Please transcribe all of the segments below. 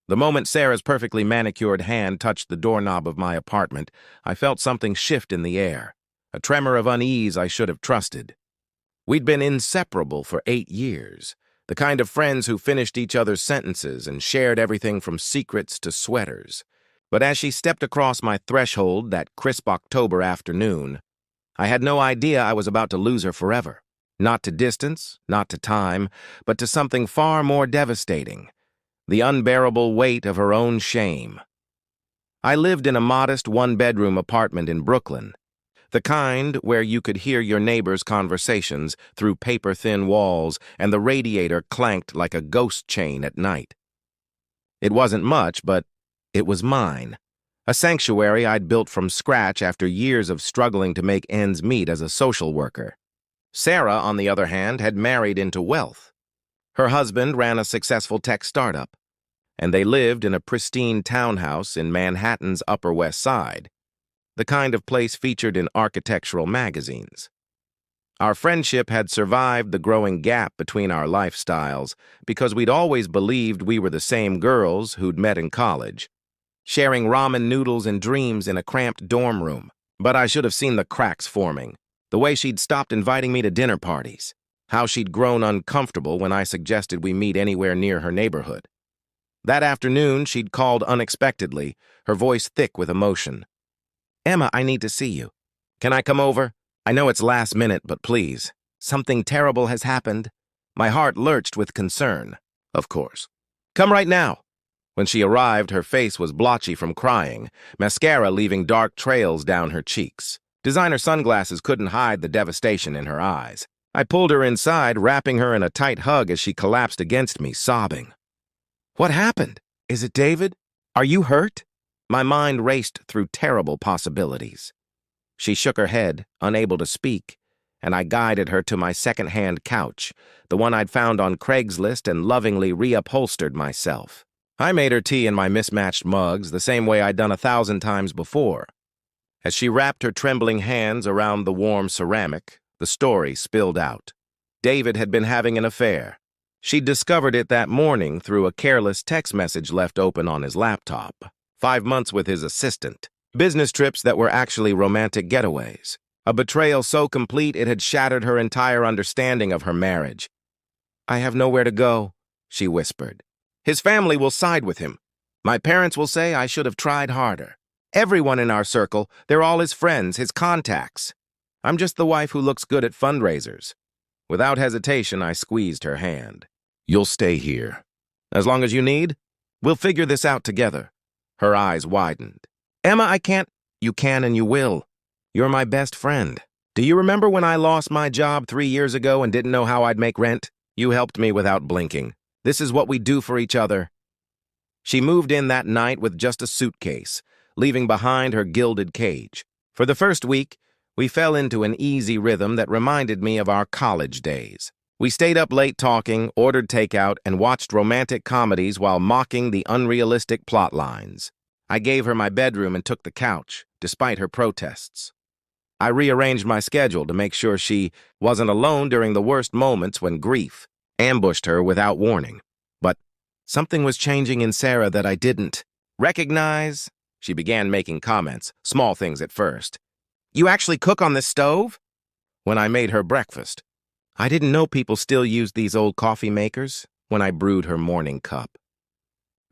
The moment Sarah's perfectly manicured hand touched the doorknob of my apartment, I felt something shift in the air, a tremor of unease I should have trusted. We'd been inseparable for 8 years, the kind of friends who finished each other's sentences and shared everything from secrets to sweaters. But as she stepped across my threshold that crisp October afternoon, I had no idea I was about to lose her forever. Not to distance, not to time, but to something far more devastating: the unbearable weight of her own shame. I lived in a modest one-bedroom apartment in Brooklyn, the kind where you could hear your neighbors' conversations through paper-thin walls and the radiator clanked like a ghost chain at night. It wasn't much, but it was mine, a sanctuary I'd built from scratch after years of struggling to make ends meet as a social worker. Sarah, on the other hand, had married into wealth. Her husband ran a successful tech startup, and they lived in a pristine townhouse in Manhattan's Upper West Side, the kind of place featured in architectural magazines. Our friendship had survived the growing gap between our lifestyles because we'd always believed we were the same girls who'd met in college, sharing ramen noodles and dreams in a cramped dorm room. But I should have seen the cracks forming, the way she'd stopped inviting me to dinner parties, how she'd grown uncomfortable when I suggested we meet anywhere near her neighborhood. That afternoon, she'd called unexpectedly, her voice thick with emotion. "Emma, I need to see you. Can I come over? I know it's last minute, but please. Something terrible has happened." My heart lurched with concern. Of course. "Come right now." When she arrived, her face was blotchy from crying, mascara leaving dark trails down her cheeks. Designer sunglasses couldn't hide the devastation in her eyes. I pulled her inside, wrapping her in a tight hug as she collapsed against me, sobbing. "What happened? Is it David? Are you hurt?" My mind raced through terrible possibilities. She shook her head, unable to speak, and I guided her to my second-hand couch, the one I'd found on Craigslist and lovingly reupholstered myself. I made her tea in my mismatched mugs the same way I'd done 1,000 times before. As she wrapped her trembling hands around the warm ceramic, the story spilled out. David had been having an affair. She'd discovered it that morning through a careless text message left open on his laptop. 5 months with his assistant. Business trips that were actually romantic getaways. A betrayal so complete it had shattered her entire understanding of her marriage. "I have nowhere to go," she whispered. "His family will side with him. My parents will say I should have tried harder. Everyone in our circle, they're all his friends, his contacts. I'm just the wife who looks good at fundraisers." Without hesitation, I squeezed her hand. "You'll stay here. As long as you need, we'll figure this out together." Her eyes widened. "Emma, I can't." "You can and you will. You're my best friend. Do you remember when I lost my job 3 years ago and didn't know how I'd make rent? You helped me without blinking. This is what we do for each other." She moved in that night with just a suitcase, leaving behind her gilded cage. For the first week, we fell into an easy rhythm that reminded me of our college days. We stayed up late talking, ordered takeout, and watched romantic comedies while mocking the unrealistic plot lines. I gave her my bedroom and took the couch, despite her protests. I rearranged my schedule to make sure she wasn't alone during the worst moments when grief ambushed her without warning. But something was changing in Sarah that I didn't recognize. She began making comments, small things at first. "You actually cook on this stove?" When I made her breakfast. I didn't know people still used these old coffee makers when I brewed her morning cup.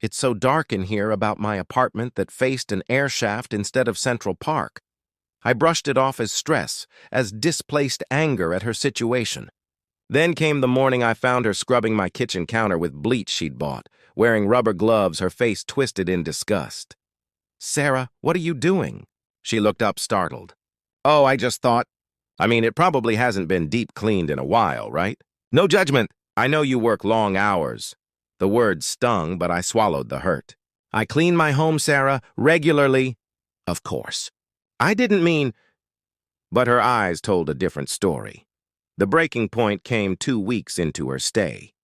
"It's so dark in here about my apartment that faced an air shaft instead of Central Park." I brushed it off as stress, as displaced anger at her situation. Then came the morning I found her scrubbing my kitchen counter with bleach she'd bought, wearing rubber gloves, her face twisted in disgust. "Sarah, what are you doing?" She looked up startled. "Oh, I just thought. It probably hasn't been deep cleaned in a while, right? No judgment. I know you work long hours." The word stung, but I swallowed the hurt. "I clean my home, Sarah, regularly." "Of course. I didn't mean—" But her eyes told a different story. The breaking point came 2 weeks into her stay.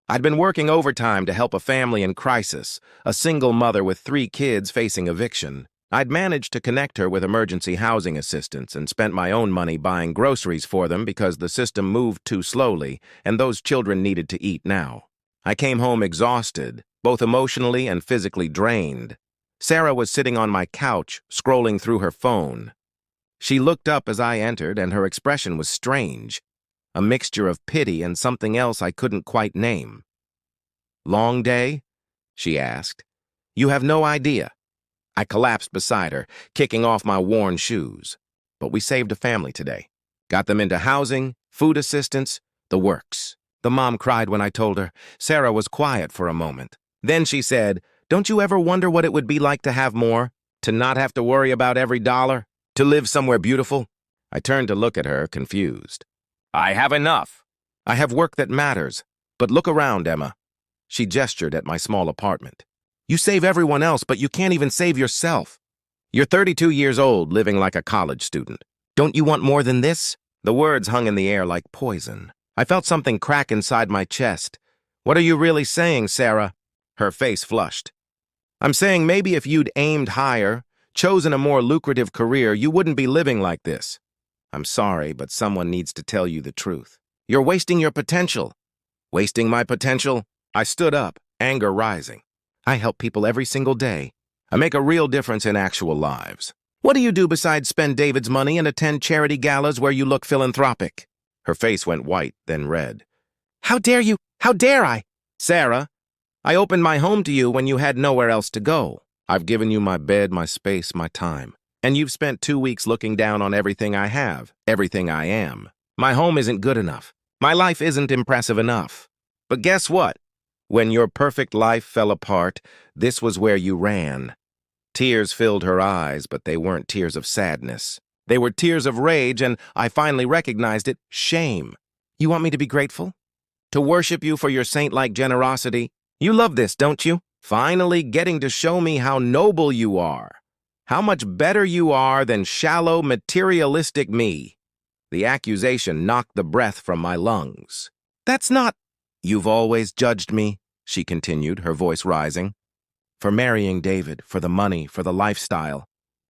I'd been working overtime to help a family in crisis, a single mother with 3 kids facing eviction. I'd managed to connect her with emergency housing assistance and spent my own money buying groceries for them because the system moved too slowly and those children needed to eat now. I came home exhausted, both emotionally and physically drained. Sarah was sitting on my couch, scrolling through her phone. She looked up as I entered, and her expression was strange, a mixture of pity and something else I couldn't quite name. "Long day?" she asked. "You have no idea." I collapsed beside her, kicking off my worn shoes. But we saved a family today. Got them into housing, food assistance, the works. The mom cried when I told her. Sarah was quiet for a moment. Then she said, "Don't you ever wonder what it would be like to have more? To not have to worry about every dollar? To live somewhere beautiful?" I turned to look at her, confused. "I have enough. I have work that matters. But look around, Emma." She gestured at my small apartment. "You save everyone else, but you can't even save yourself. You're 32 years old, living like a college student. Don't you want more than this?" The words hung in the air like poison. I felt something crack inside my chest. "What are you really saying, Sarah?" Her face flushed. "I'm saying maybe if you'd aimed higher, chosen a more lucrative career, you wouldn't be living like this. I'm sorry, but someone needs to tell you the truth. You're wasting your potential." "Wasting my potential?" I stood up, anger rising. "I help people every single day. I make a real difference in actual lives. What do you do besides spend David's money and attend charity galas where you look philanthropic?" Her face went white, then red. "How dare you? How dare I?" "Sarah, I opened my home to you when you had nowhere else to go. I've given you my bed, my space, my time. And you've spent 2 weeks looking down on everything I have, everything I am. My home isn't good enough. My life isn't impressive enough. But guess what? When your perfect life fell apart, this was where you ran." Tears filled her eyes, but they weren't tears of sadness. They were tears of rage, and I finally recognized it, shame. "You want me to be grateful? To worship you for your saint-like generosity? You love this, don't you? Finally getting to show me how noble you are. How much better you are than shallow, materialistic me." The accusation knocked the breath from my lungs. "That's not—" "You've always judged me," she continued, her voice rising. "For marrying David, for the money, for the lifestyle.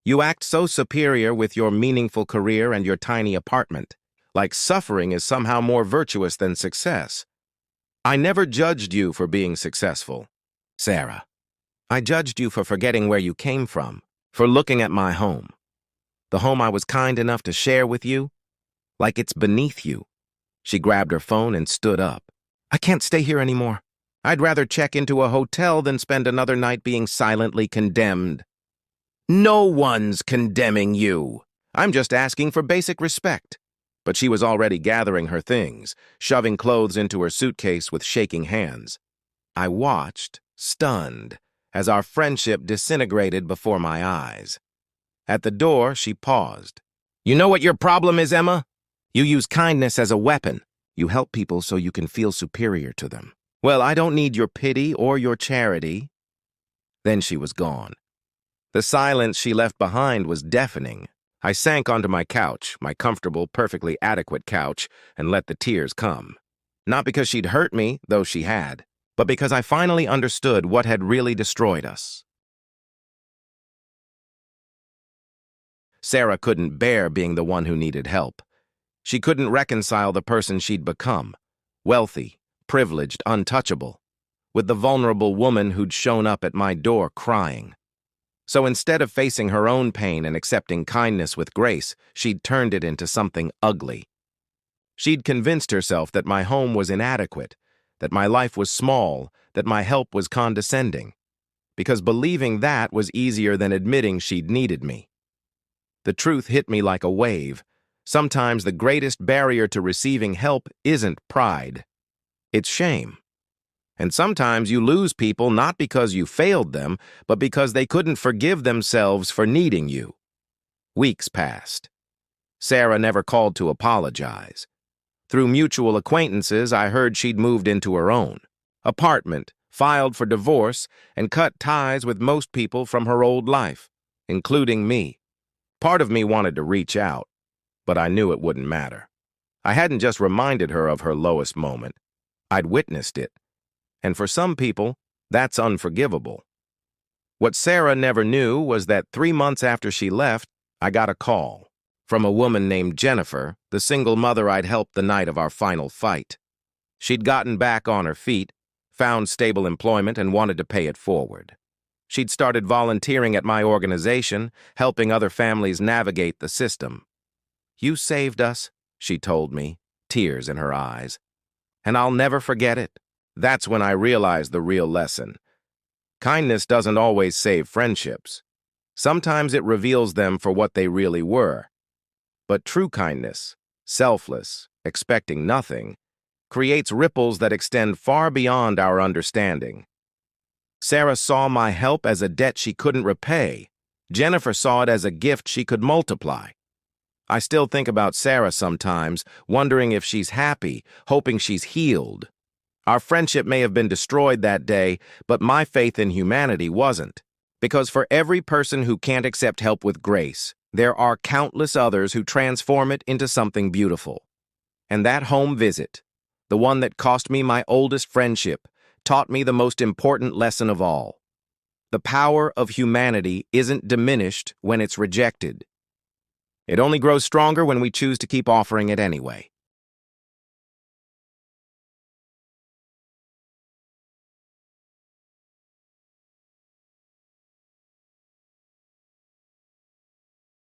You act so superior with your meaningful career and your tiny apartment, like suffering is somehow more virtuous than success. I never judged you for being successful, Sarah. I judged you for forgetting where you came from, for looking at my home. The home I was kind enough to share with you, like it's beneath you." She grabbed her phone and stood up. "I can't stay here anymore. I'd rather check into a hotel than spend another night being silently condemned." "No one's condemning you. I'm just asking for basic respect." But she was already gathering her things, shoving clothes into her suitcase with shaking hands. I watched, stunned, as our friendship disintegrated before my eyes. At the door, she paused. "You know what your problem is, Emma? You use kindness as a weapon. You help people so you can feel superior to them. Well, I don't need your pity or your charity." Then she was gone. The silence she left behind was deafening. I sank onto my couch, my comfortable, perfectly adequate couch, and let the tears come. Not because she'd hurt me, though she had, but because I finally understood what had really destroyed us. Sarah couldn't bear being the one who needed help. She couldn't reconcile the person she'd become, wealthy, privileged, untouchable, with the vulnerable woman who'd shown up at my door crying. So instead of facing her own pain and accepting kindness with grace, she'd turned it into something ugly. She'd convinced herself that my home was inadequate, that my life was small, that my help was condescending, because believing that was easier than admitting she'd needed me. The truth hit me like a wave. Sometimes the greatest barrier to receiving help isn't pride. It's shame. And sometimes you lose people not because you failed them, but because they couldn't forgive themselves for needing you. Weeks passed. Sarah never called to apologize. Through mutual acquaintances, I heard she'd moved into her own apartment, filed for divorce, and cut ties with most people from her old life, including me. Part of me wanted to reach out, but I knew it wouldn't matter. I hadn't just reminded her of her lowest moment. I'd witnessed it. And for some people, that's unforgivable. What Sarah never knew was that 3 months after she left, I got a call from a woman named Jennifer, the single mother I'd helped the night of our final fight. She'd gotten back on her feet, found stable employment, and wanted to pay it forward. She'd started volunteering at my organization, helping other families navigate the system. "You saved us," she told me, tears in her eyes. And I'll never forget it. That's when I realized the real lesson. Kindness doesn't always save friendships. Sometimes it reveals them for what they really were. But true kindness, selfless, expecting nothing, creates ripples that extend far beyond our understanding. Sarah saw my help as a debt she couldn't repay. Jennifer saw it as a gift she could multiply. I still think about Sarah sometimes, wondering if she's happy, hoping she's healed. Our friendship may have been destroyed that day, but my faith in humanity wasn't. Because for every person who can't accept help with grace, there are countless others who transform it into something beautiful. And that home visit, the one that cost me my oldest friendship, taught me the most important lesson of all. The power of humanity isn't diminished when it's rejected. It only grows stronger when we choose to keep offering it anyway.